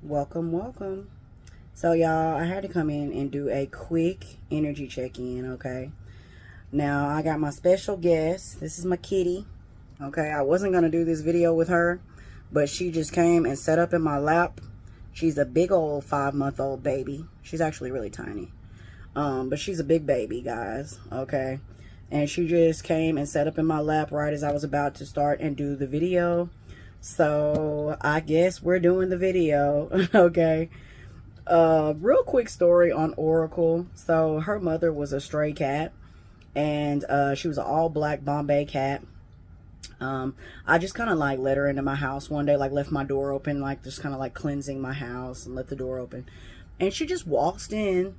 Welcome, welcome. So y'all, I had to come in and do a quick energy check-in, okay? Now, I got my special guest. This is my kitty, okay? I wasn't going to do this video with her, but she just came and sat up in my lap. She's a big old 5-month-old baby. She's actually really tiny. But she's a big baby, guys, okay? And she just came and sat up in my lap right as I was about to start and do the video. So I guess we're doing the video. Okay. Real quick story on Oracle. So her mother was a stray cat, and she was an all black Bombay cat. I just kind of like let her into my house one day, like left my door open, like just kind of like cleansing my house and let the door open, and she just waltzed in,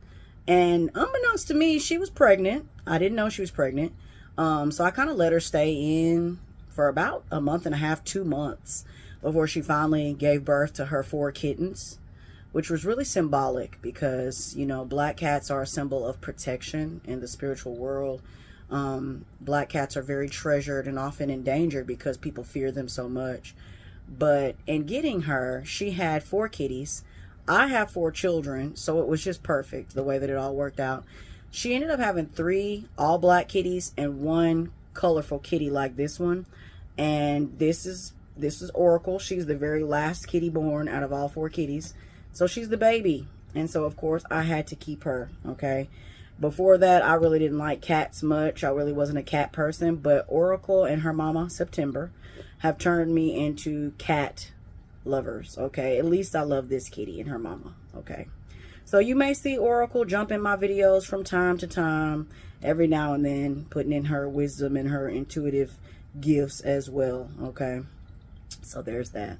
and unbeknownst to me, she was pregnant. I didn't know she was pregnant. So I kind of let her stay in for about a month and a half, 2 months, before she finally gave birth to her 4 kittens, which was really symbolic because, you know, black cats are a symbol of protection in the spiritual world. Black cats are very treasured and often endangered because people fear them so much. But in getting her, she had 4 kitties. I have 4 children, so it was just perfect the way that it all worked out. She ended up having 3 all black kitties and 1 colorful kitty like this one. And this is Oracle. She's the very last kitty born out of all 4 kitties. So she's the baby. And so, of course, I had to keep her, okay? Before that, I really didn't like cats much. I really wasn't a cat person. But Oracle and her mama, September, have turned me into cat lovers, okay? At least I love this kitty and her mama, okay? So you may see Oracle jump in my videos from time to time, every now and then, putting in her wisdom and her intuitive gifts as well, okay? So there's that.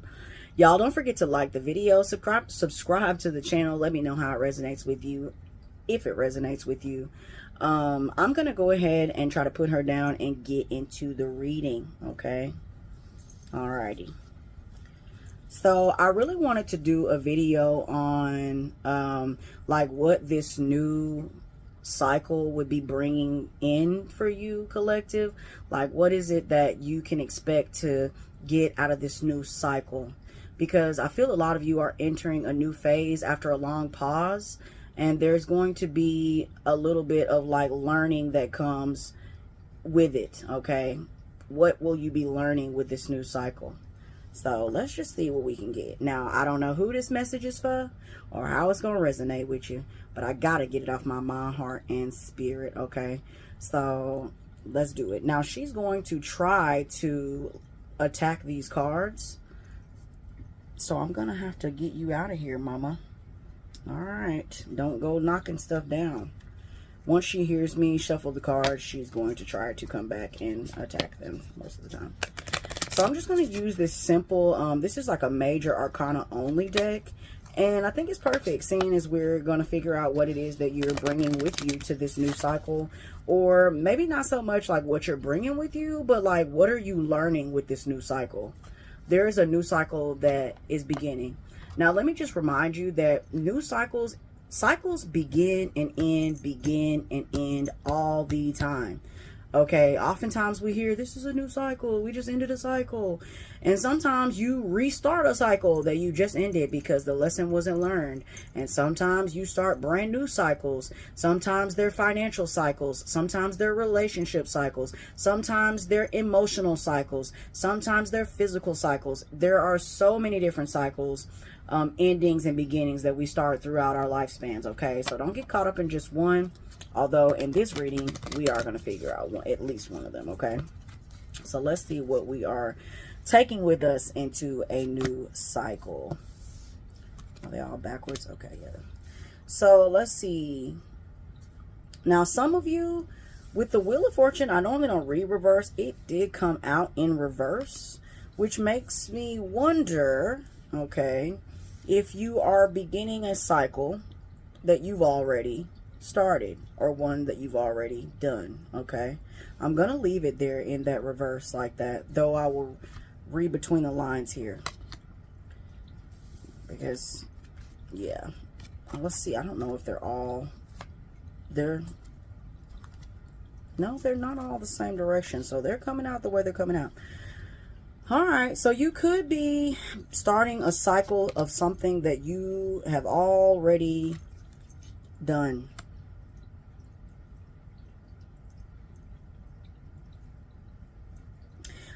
Y'all don't forget to like the video, subscribe to the channel. Let me know how it resonates with you, if it resonates with you. I'm gonna go ahead and try to put her down and get into the reading, okay? Alrighty. So I really wanted to do a video on like what this new cycle would be bringing in for you, collective. Like, what is it that you can expect to get out of this new cycle? Because I feel a lot of you are entering a new phase after a long pause, and there's going to be a little bit of like learning that comes with it, okay? What will you be learning with this new cycle? So let's just see what we can get. Now, I don't know who this message is for or how it's going to resonate with you, but I got to get it off my mind, heart, and spirit, okay? So let's do it. Now, she's going to try to attack these cards. So I'm going to have to get you out of here, mama. All right. Don't go knocking stuff down. Once she hears me shuffle the cards, she's going to try to come back and attack them most of the time. So I'm just going to use this simple, this is like a major arcana only deck. And I think it's perfect, seeing as we're going to figure out what it is that you're bringing with you to this new cycle. Or maybe not so much like what you're bringing with you, but like what are you learning with this new cycle? There is a new cycle that is beginning. Now, let me just remind you that new cycles begin and end all the time. Okay, oftentimes we hear this is a new cycle, we just ended a cycle. And sometimes you restart a cycle that you just ended because the lesson wasn't learned. And sometimes you start brand new cycles. Sometimes they're financial cycles. Sometimes they're relationship cycles. Sometimes they're emotional cycles. Sometimes they're physical cycles. There are so many different cycles, endings and beginnings that we start throughout our lifespans, okay? So don't get caught up in just one. Although in this reading, we are going to figure out at least one of them, okay? So let's see what we are taking with us into a new cycle. Are they all backwards? Okay, yeah. So let's see. Now, some of you, with the Wheel of Fortune, I normally don't read reverse. It did come out in reverse, which makes me wonder, okay, if you are beginning a cycle that you've already started or one that you've already done, okay? I'm going to leave it there in that reverse like that, though I will read between the lines here. Because, yeah. Let's see. I don't know if they're all... No, they're not all the same direction. So they're coming out the way they're coming out. All right, so you could be starting a cycle of something that you have already done.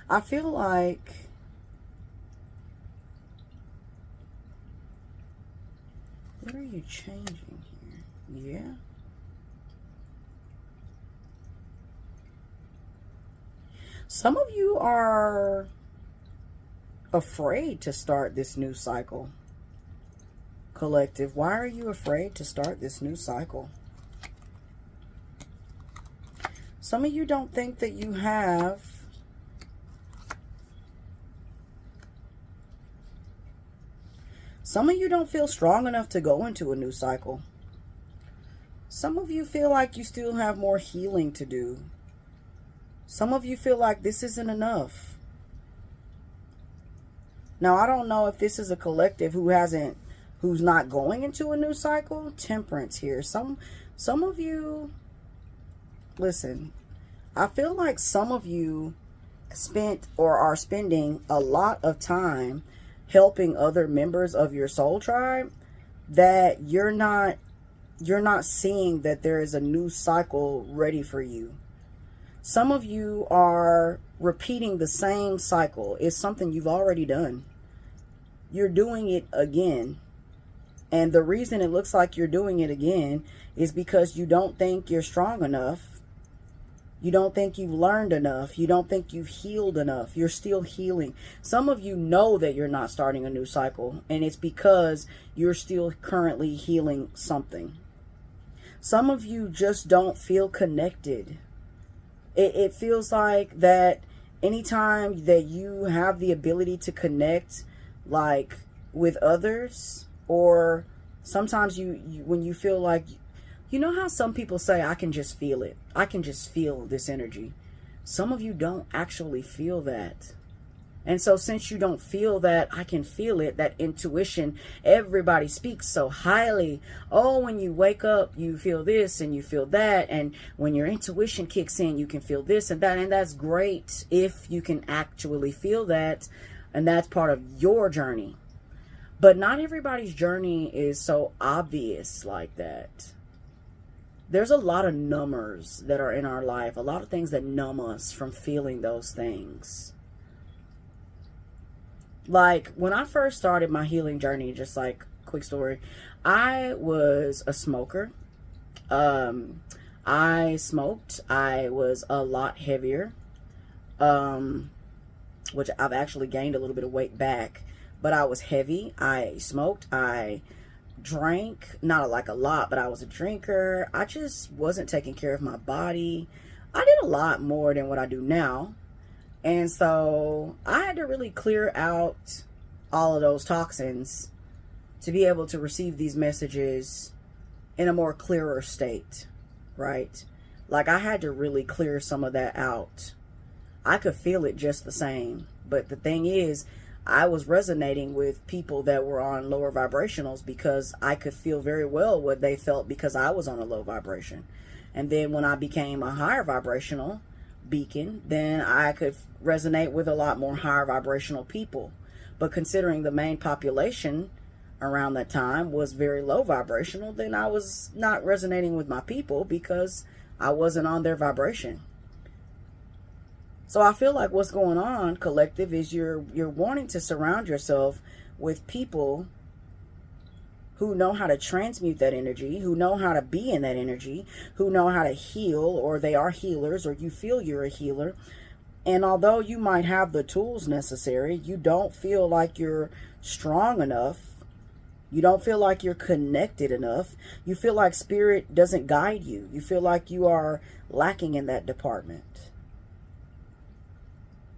I feel like what are you changing here? Yeah. Some of you are afraid to start this new cycle. Collective, why are you afraid to start this new cycle? Some of you don't think that you have some of you don't feel strong enough to go into a new cycle. Some of you feel like you still have more healing to do. Some of you feel like this isn't enough. Now, I don't know if this is a collective who's not going into a new cycle. Temperance here. Some of you, listen, I feel like some of you spent or are spending a lot of time helping other members of your soul tribe that you're not seeing that there is a new cycle ready for you. Some of you are repeating the same cycle. It's something you've already done. You're doing it again. And the reason it looks like you're doing it again is because you don't think you're strong enough. You don't think you've learned enough. You don't think you've healed enough. You're still healing. Some of you know that you're not starting a new cycle, and it's because you're still currently healing something. Some of you just don't feel connected. It feels like that anytime that you have the ability to connect, like with others, or sometimes when you feel like, you know how some people say, I can just feel it. I can just feel this energy. Some of you don't actually feel that. And so since you don't feel that, I can feel it, that intuition, everybody speaks so highly. Oh, when you wake up, you feel this and you feel that. And when your intuition kicks in, you can feel this and that. And that's great if you can actually feel that. And that's part of your journey. But not everybody's journey is so obvious like that. There's a lot of numbers that are in our life, a lot of things that numb us from feeling those things. Like when I first started my healing journey, just like quick story, I was a smoker. I smoked. I was a lot heavier, which I've actually gained a little bit of weight back, but I was heavy. I smoked. I drank, not like a lot, but I was a drinker. I just wasn't taking care of my body. I did a lot more than what I do now. And so I had to really clear out all of those toxins to be able to receive these messages in a more clearer state, right? Like I had to really clear some of that out. I could feel it just the same. But the thing is, I was resonating with people that were on lower vibrationals because I could feel very well what they felt because I was on a low vibration. And then when I became a higher vibrational beacon, then I could resonate with a lot more higher vibrational people. But considering the main population around that time was very low vibrational, then I was not resonating with my people because I wasn't on their vibration. So I feel like what's going on, collective, is you're wanting to surround yourself with people who know how to transmute that energy, who know how to be in that energy, who know how to heal, or they are healers, or you feel you're a healer. And although you might have the tools necessary, you don't feel like you're strong enough. You don't feel like you're connected enough. You feel like spirit doesn't guide you. You feel like you are lacking in that department.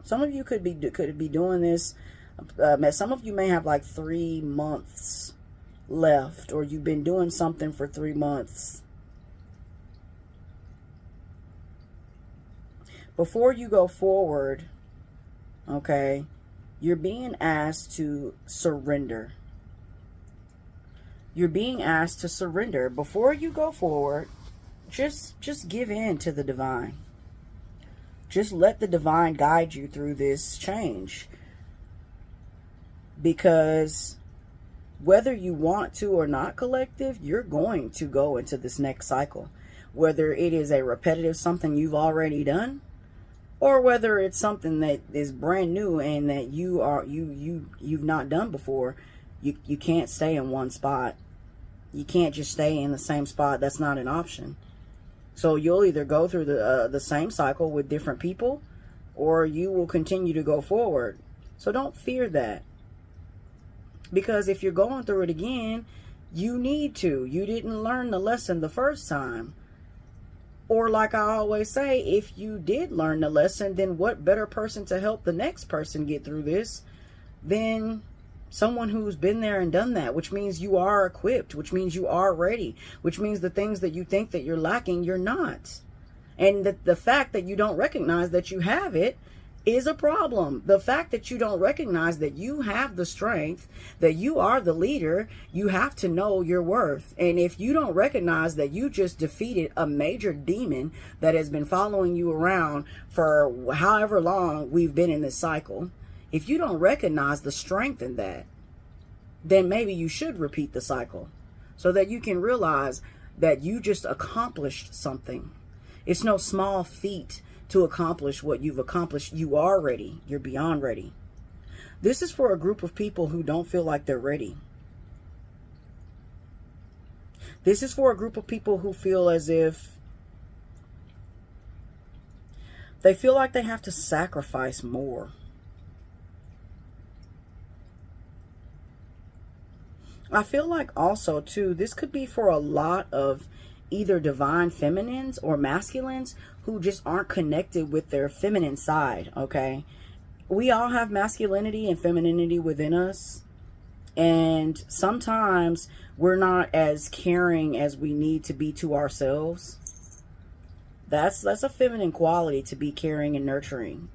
Some of you could be doing this. Some of you may have like 3 months left, or you've been doing something for 3 months. Before you go forward, okay, you're being asked to surrender. You're being asked to surrender. Before you go forward, just give in to the divine. Just let the divine guide you through this change. Because whether you want to or not, collective, you're going to go into this next cycle. Whether it is a repetitive something you've already done, or whether it's something that is brand new and that you've not done before. You can't stay in one spot. You can't just stay in the same spot. That's not an option. So you'll either go through the same cycle with different people, or you will continue to go forward. So don't fear that. Because if you're going through it again, you need to. You didn't learn the lesson the first time. Or like I always say, if you did learn the lesson, then what better person to help the next person get through this than someone who's been there and done that, which means you are equipped, which means you are ready, which means the things that you think that you're lacking, you're not. And the fact that you don't recognize that you have it is a problem. The fact that you don't recognize that you have the strength, that you are the leader, you have to know your worth. And if you don't recognize that you just defeated a major demon that has been following you around for however long we've been in this cycle, if you don't recognize the strength in that, then maybe you should repeat the cycle so that you can realize that you just accomplished something. It's no small feat to accomplish what you've accomplished. You are ready. You're beyond ready. This is for a group of people who don't feel like they're ready. This is for a group of people who feel as if they feel like they have to sacrifice more. I feel like also too, this could be for a lot of either divine feminines or masculines who just aren't connected with their feminine side, okay? We all have masculinity and femininity within us. And sometimes we're not as caring as we need to be to ourselves. That's a feminine quality, to be caring and nurturing.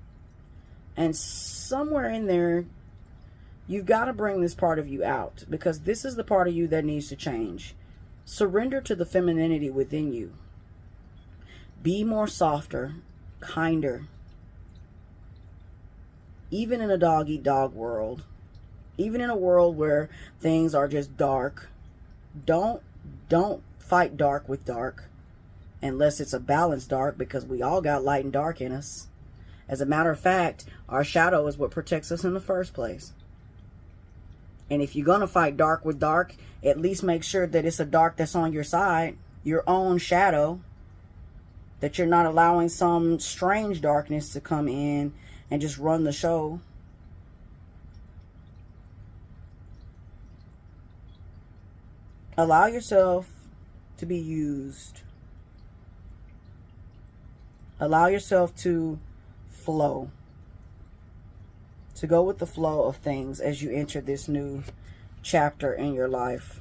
And somewhere in there, you've got to bring this part of you out, because this is the part of you that needs to change. Surrender to the femininity within you. Be more softer, kinder. Even in a dog-eat-dog world, even in a world where things are just dark, don't fight dark with dark, unless it's a balanced dark, because we all got light and dark in us. As a matter of fact, our shadow is what protects us in the first place. And if you're going to fight dark with dark, at least make sure that it's a dark that's on your side, your own shadow, that you're not allowing some strange darkness to come in and just run the show. Allow yourself to be used. Allow yourself to flow. To go with the flow of things as you enter this new chapter in your life.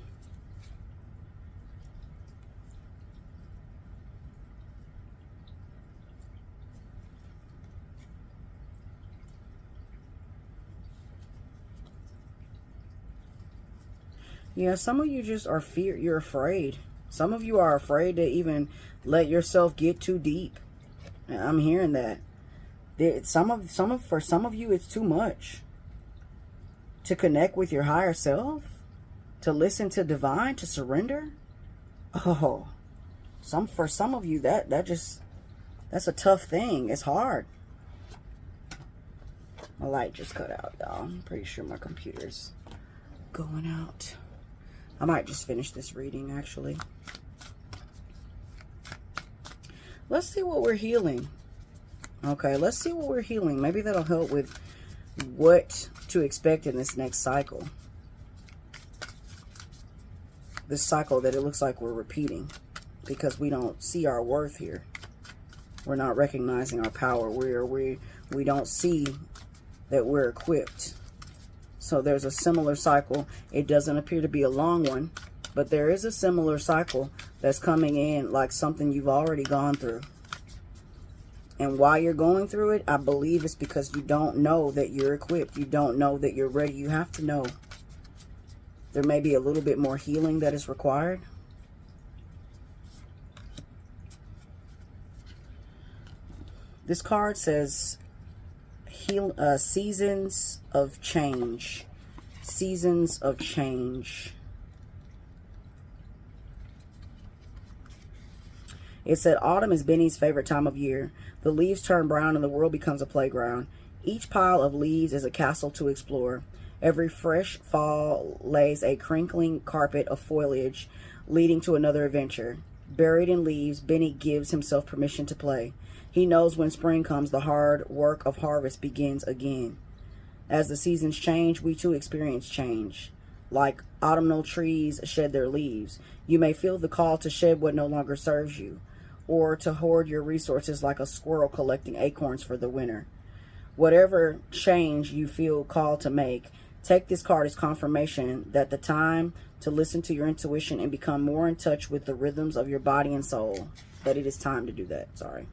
Yeah, some of you just are you're afraid. Some of you are afraid to even let yourself get too deep. I'm hearing that. For some of you, it's too much to connect with your higher self, to listen to divine, to surrender. Oh, for some of you, that's a tough thing. It's hard. My light just cut out, y'all. I'm pretty sure my computer's going out. I might just finish this reading, actually. Let's see what we're healing. Okay, let's see what we're healing. Maybe that'll help with what to expect in this next cycle. This cycle that it looks like we're repeating, because we don't see our worth here. We're not recognizing our power. We don't see that we're equipped. So there's a similar cycle. It doesn't appear to be a long one, but there is a similar cycle that's coming in, like something you've already gone through. And while you're going through it, I believe it's because you don't know that you're equipped. You don't know that you're ready. You have to know. There may be a little bit more healing that is required. This card says seasons of change. Seasons of change. It said, autumn is Benny's favorite time of year. The leaves turn brown and the world becomes a playground. Each pile of leaves is a castle to explore. Every fresh fall lays a crinkling carpet of foliage, leading to another adventure. Buried in leaves, Benny gives himself permission to play. He knows when spring comes, the hard work of harvest begins again. As the seasons change, we too experience change. Like autumnal trees shed their leaves, you may feel the call to shed what no longer serves you, or to hoard your resources like a squirrel collecting acorns for the winter. Whatever change you feel called to make, take this card as confirmation that the time to listen to your intuition and become more in touch with the rhythms of your body and soul, that it is time to do that. Sorry.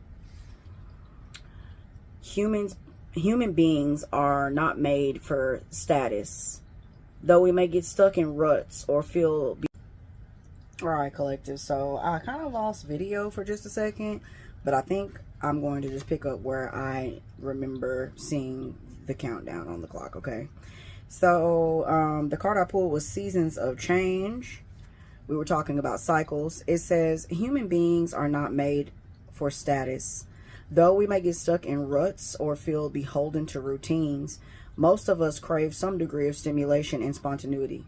Human beings are not made for status, though we may get stuck in ruts or feel... All right, collective, so I kind of lost video for just a second, but I think I'm going to just pick up where I remember seeing the countdown on the clock. Okay, so the card I pulled was Seasons of Change. We were talking about cycles. It says human beings are not made for status, though we may get stuck in ruts or feel beholden to routines. Most of us crave some degree of stimulation and spontaneity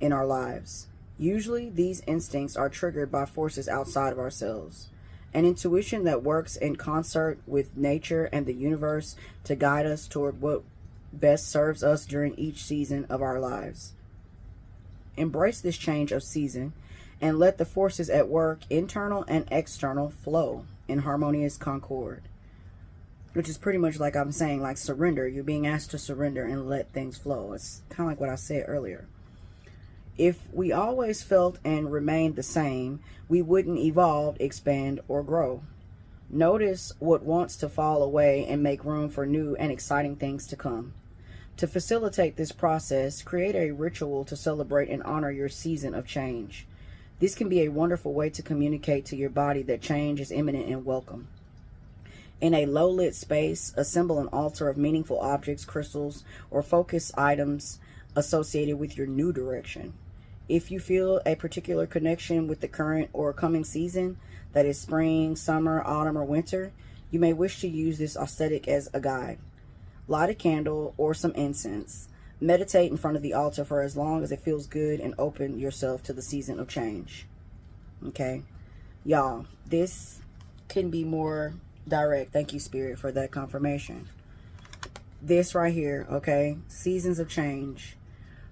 in our lives. Usually, these instincts are triggered by forces outside of ourselves. An intuition that works in concert with nature and the universe to guide us toward what best serves us during each season of our lives. Embrace this change of season and let the forces at work, internal and external, flow in harmonious concord. Which is pretty much like I'm saying, like surrender. You're being asked to surrender and let things flow. It's kind of like what I said earlier. If we always felt and remained the same, we wouldn't evolve, expand, or grow. Notice what wants to fall away and make room for new and exciting things to come. To facilitate this process, create a ritual to celebrate and honor your season of change. This can be a wonderful way to communicate to your body that change is imminent and welcome. In a low-lit space, assemble an altar of meaningful objects, crystals, or focus items associated with your new direction. If you feel a particular connection with the current or coming season, that is spring, summer, autumn, or winter, you may wish to use this aesthetic as a guide. Light a candle or some incense. Meditate in front of the altar for as long as it feels good and open yourself to the season of change. Okay? Y'all, this can be more direct. Thank you, Spirit, for that confirmation. This right here, okay? Seasons of change.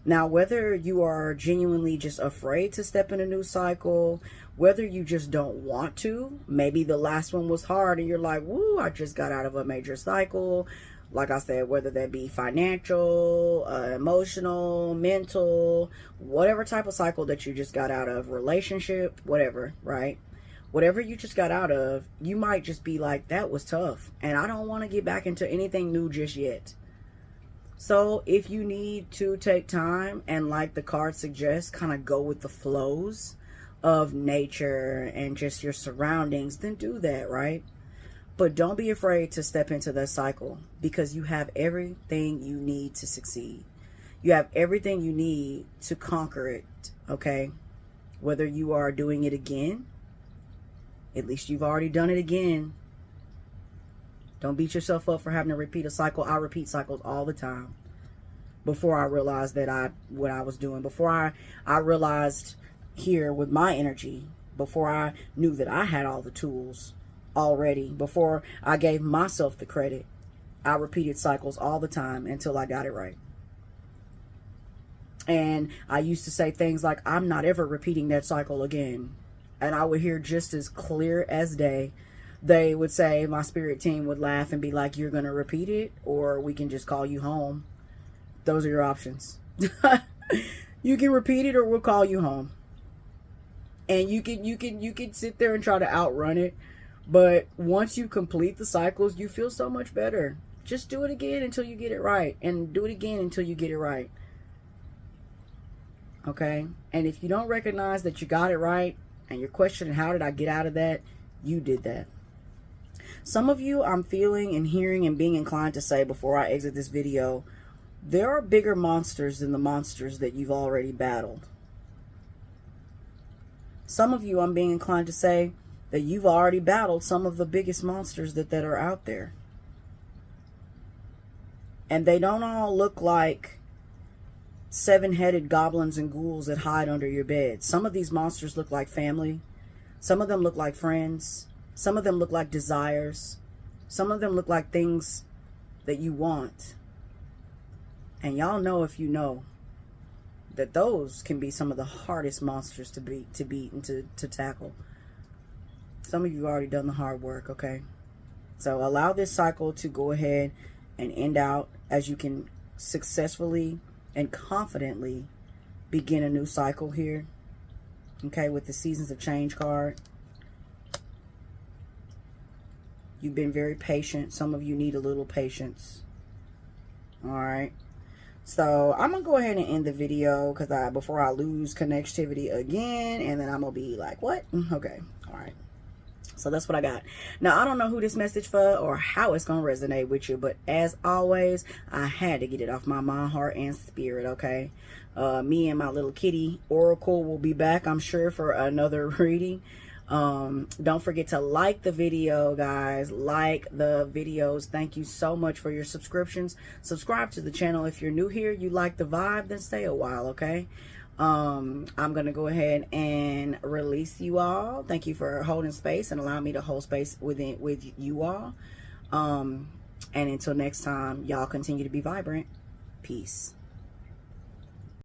Now, whether you are genuinely just afraid to step in a new cycle, whether you just don't want to, maybe the last one was hard and you're like, woo, I just got out of a major cycle. Like I said, whether that be financial, emotional, mental, whatever type of cycle that you just got out of, relationship, whatever, right? Whatever you just got out of, you might just be like, that was tough and I don't want to get back into anything new just yet. So if you need to take time and, like the card suggests, kind of go with the flows of nature and just your surroundings, then do that, right? But don't be afraid to step into that cycle, because you have everything you need to succeed. You have everything you need to conquer it, okay? Whether you are doing it again, at least you've already done it again. Don't beat yourself up for having to repeat a cycle. I repeat cycles all the time. Before I realized that what I was doing, before I realized here with my energy, before I knew that I had all the tools already, before I gave myself the credit, I repeated cycles all the time until I got it right. And I used to say things like, I'm not ever repeating that cycle again. And I would hear just as clear as day. They would say, my spirit team would laugh and be like, you're going to repeat it, or we can just call you home. Those are your options. You can repeat it or we'll call you home. And you can sit there and try to outrun it. But once you complete the cycles, you feel so much better. Just do it again until you get it right. And do it again until you get it right. Okay? And if you don't recognize that you got it right, and you're questioning, how did I get out of that? You did that. Some of you, I'm feeling and hearing and being inclined to say before I exit this video, there are bigger monsters than the monsters that you've already battled. Some of you, I'm being inclined to say that you've already battled some of the biggest monsters that are out there. And they don't all look like seven-headed goblins and ghouls that hide under your bed. Some of these monsters look like family. Some of them look like friends. Some of them look like desires. Some of them look like things that you want. And y'all know, if you know, that those can be some of the hardest monsters to beat and to tackle. Some of you already done the hard work, okay? So allow this cycle to go ahead and end out as you can successfully and confidently begin a new cycle here, okay, with the Seasons of Change card. You've been very patient. Some of you need a little patience. All right. So I'm going to go ahead and end the video because before I lose connectivity again, and then I'm going to be like, what? Okay. All right. So that's what I got. Now, I don't know who this message for or how it's going to resonate with you, but as always, I had to get it off my mind, heart, and spirit, okay? Me and my little kitty oracle will be back, I'm sure, for another reading. Don't forget to like the video, guys. Like the videos. Thank you so much for your subscriptions. Subscribe to the channel. If you're new here, you like the vibe, then stay a while, okay? I'm gonna go ahead and release you all. Thank you for holding space and allowing me to hold space with you all. And until next time, y'all continue to be vibrant. Peace.